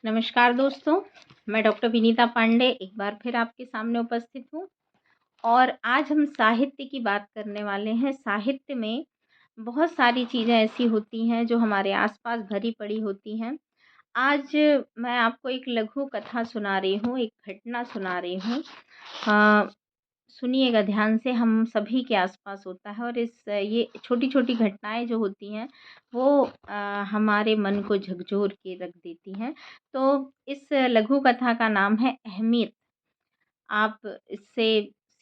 नमस्कार दोस्तों, मैं डॉक्टर विनीता पांडे एक बार फिर आपके सामने उपस्थित हूँ और आज हम साहित्य की बात करने वाले हैं। साहित्य में बहुत सारी चीज़ें ऐसी होती हैं जो हमारे आसपास भरी पड़ी होती हैं। आज मैं आपको एक लघु कथा सुना रही हूँ, एक घटना सुना रही हूँ। अ, सुनिएगा ध्यान से। हम सभी के आसपास होता है और ये छोटी-छोटी घटनाएँ जो होती हैं वो हमारे मन को झकझोर के रख देती हैं। तो इस लघु कथा का नाम है अहमियत। आप इससे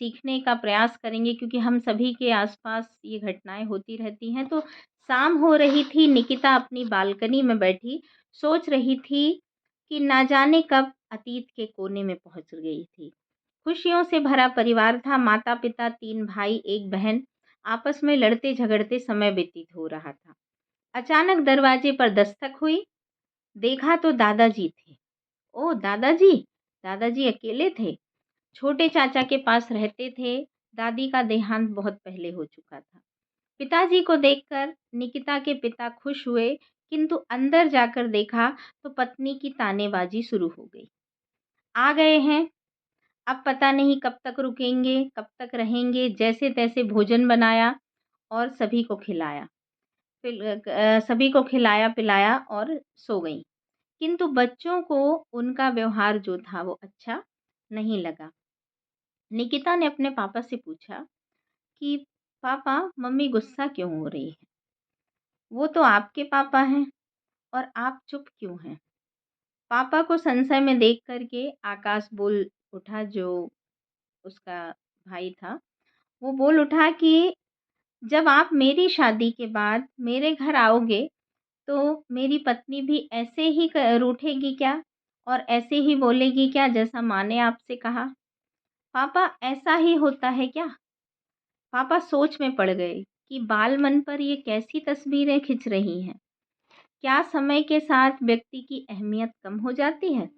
सीखने का प्रयास करेंगे क्योंकि हम सभी के आसपास ये घटनाएँ होती रहती हैं। तो शाम हो रही थी, निकिता अपनी बालकनी में बैठी सोच रही थी कि ना जाने कब अतीत के कोने में पहुँच गई थी। खुशियों से भरा परिवार था, माता-पिता, 3 भाई, 1 बहन, आपस में लड़ते-झगड़ते समय व्यतीत हो रहा था। अचानक दरवाजे पर दस्तक हुई, देखा तो दादाजी थे। ओह! दादाजी! दादाजी अकेले थे। छोटे चाचा के पास रहते थे, दादी का देहांत बहुत पहले हो चुका था। पिताजी को देखकर निकिता के पिता खुश हुए, किंतु अंदर जाकर देखा तो पत्नी की तानेबाजी शुरू हो गई। आ गए हैं, अब पता नहीं कब तक रुकेंगे, कब तक रहेंगे। जैसे-तैसे भोजन बनाया और सभी को खिलाया-पिलाया और सो गईं। किंतु बच्चों को उनका व्यवहार जो था वो अच्छा नहीं लगा। निकिता ने अपने पापा से पूछा कि पापा, मम्मी गुस्सा क्यों हो रही है? वो तो आपके पापा हैं और आप चुप क्यों हैं? पापा को संशय में देख कर के आकाश बोल उठा, जो उसका भाई था। वो बोल उठा कि जब आप मेरी शादी के बाद मेरे घर आओगे, तो मेरी पत्नी भी ऐसे ही रूठेगी क्या? और ऐसे ही बोलेगी क्या जैसा माँ ने आपसे कहा? पापा, ऐसा ही होता है क्या? पापा सोच में पड़ गए कि बाल मन पर ये कैसी तस्वीरें खिंच रही हैं। क्या समय के साथ व्यक्ति की अहमियत कम हो जाती है?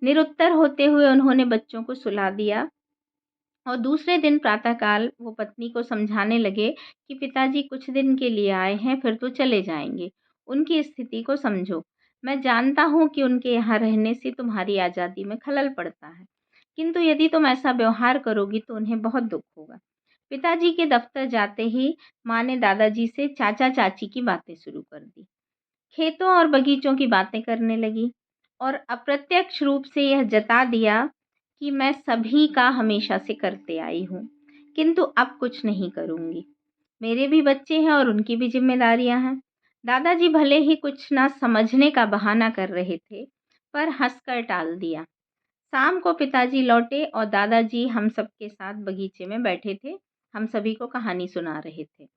निरुत्तर होते हुए उन्होंने बच्चों को सुला दिया और दूसरे दिन प्रातःकाल वो पत्नी को समझाने लगे कि पिताजी कुछ दिन के लिए आए हैं, फिर तो चले जाएंगे। उनकी स्थिति को समझो। मैं जानता हूँ कि उनके यहाँ रहने से तुम्हारी आज़ादी में खलल पड़ता है, किंतु यदि तुम ऐसा व्यवहार करोगी तो उन्हें बहुत दुख होगा। पिताजी के दफ्तर जाते ही माँ ने दादाजी से चाचा चाची की बातें शुरू कर दी। खेतों और बगीचों की बातें करने लगी और अप्रत्यक्ष रूप से यह जता दिया कि मैं सभी का हमेशा से करते आई हूँ, किंतु अब कुछ नहीं करूँगी। मेरे भी बच्चे हैं और उनकी भी जिम्मेदारियां हैं। दादाजी भले ही कुछ ना समझने का बहाना कर रहे थे, पर हंसकर टाल दिया। शाम को पिताजी लौटे और दादाजी हम सबके साथ बगीचे में बैठे थे। हम सभी को कहानी सुना रहे थे।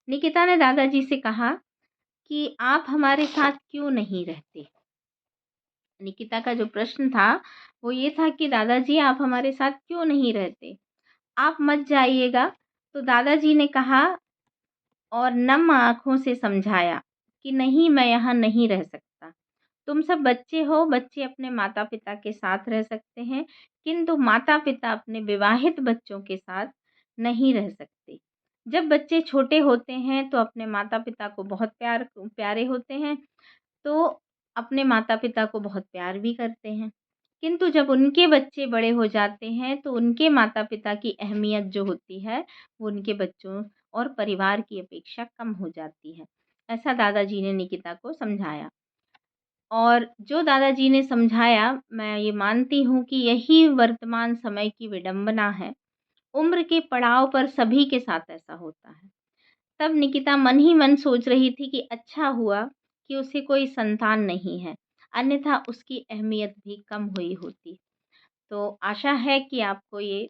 निकिता ने दादाजी से कहा कि आप हमारे साथ क्यों नहीं रहते? निकिता का जो प्रश्न था वो ये था कि दादाजी, आप हमारे साथ क्यों नहीं रहते? आप मत जाइएगा। तो दादाजी ने कहा और नम आँखों से समझाया कि नहीं, मैं यहाँ नहीं रह सकता। तुम सब बच्चे हो, बच्चे अपने माता-पिता के साथ रह सकते हैं, किंतु माता-पिता अपने विवाहित बच्चों के साथ नहीं रह सकते। जब बच्चे छोटे होते हैं तो अपने माता-पिता को बहुत प्यारे होते हैं, तो अपने माता-पिता को बहुत प्यार भी करते हैं। किंतु जब उनके बच्चे बड़े हो जाते हैं तो उनके माता-पिता की अहमियत जो होती है, वो उनके बच्चों और परिवार की अपेक्षा कम हो जाती है। ऐसा दादाजी ने निकिता को समझाया और जो दादाजी ने समझाया, मैं ये मानती हूँ कि यही वर्तमान समय की विडंबना है। उम्र के पड़ाव पर सभी के साथ ऐसा होता है। तब निकिता मन ही मन सोच रही थी कि अच्छा हुआ कि उसे कोई संतान नहीं है, अन्यथा उसकी अहमियत भी कम हुई होती। तो आशा है कि आपको ये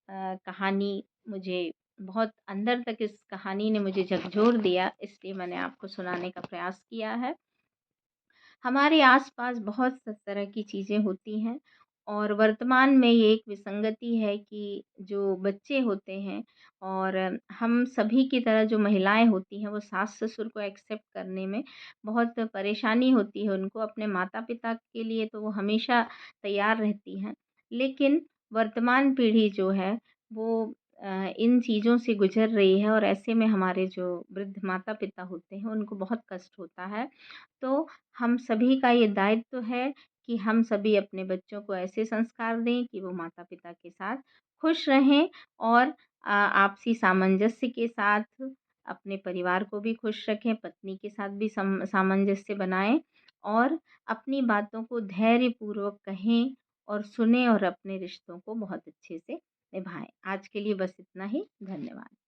कहानी, मुझे बहुत अंदर तक इस कहानी ने मुझे झकझोर दिया, इसलिए मैंने आपको सुनाने का प्रयास किया है। हमारे आसपास बहुत तरह की चीज़ें होती हैं और वर्तमान में ये एक विसंगति है कि जो बच्चे होते हैं और हम सभी की तरह जो महिलाएं होती हैं वो सास-ससुर को एक्सेप्ट करने में बहुत परेशानी होती है उनको। अपने माता-पिता के लिए तो वो हमेशा तैयार रहती हैं, लेकिन वर्तमान पीढ़ी जो है वो इन चीज़ों से गुज़र रही है और ऐसे में हमारे जो वृद्ध माता-पिता होते हैं उनको बहुत कष्ट होता है। तो हम सभी का ये दायित्व है कि हम सभी अपने बच्चों को ऐसे संस्कार दें कि वो माता-पिता के साथ खुश रहें और आपसी सामंजस्य के साथ अपने परिवार को भी खुश रखें, पत्नी के साथ भी सामंजस्य बनाएँ और अपनी बातों को धैर्यपूर्वक कहें और सुनें और अपने रिश्तों को बहुत अच्छे से निभाएँ। आज के लिए बस इतना ही। धन्यवाद।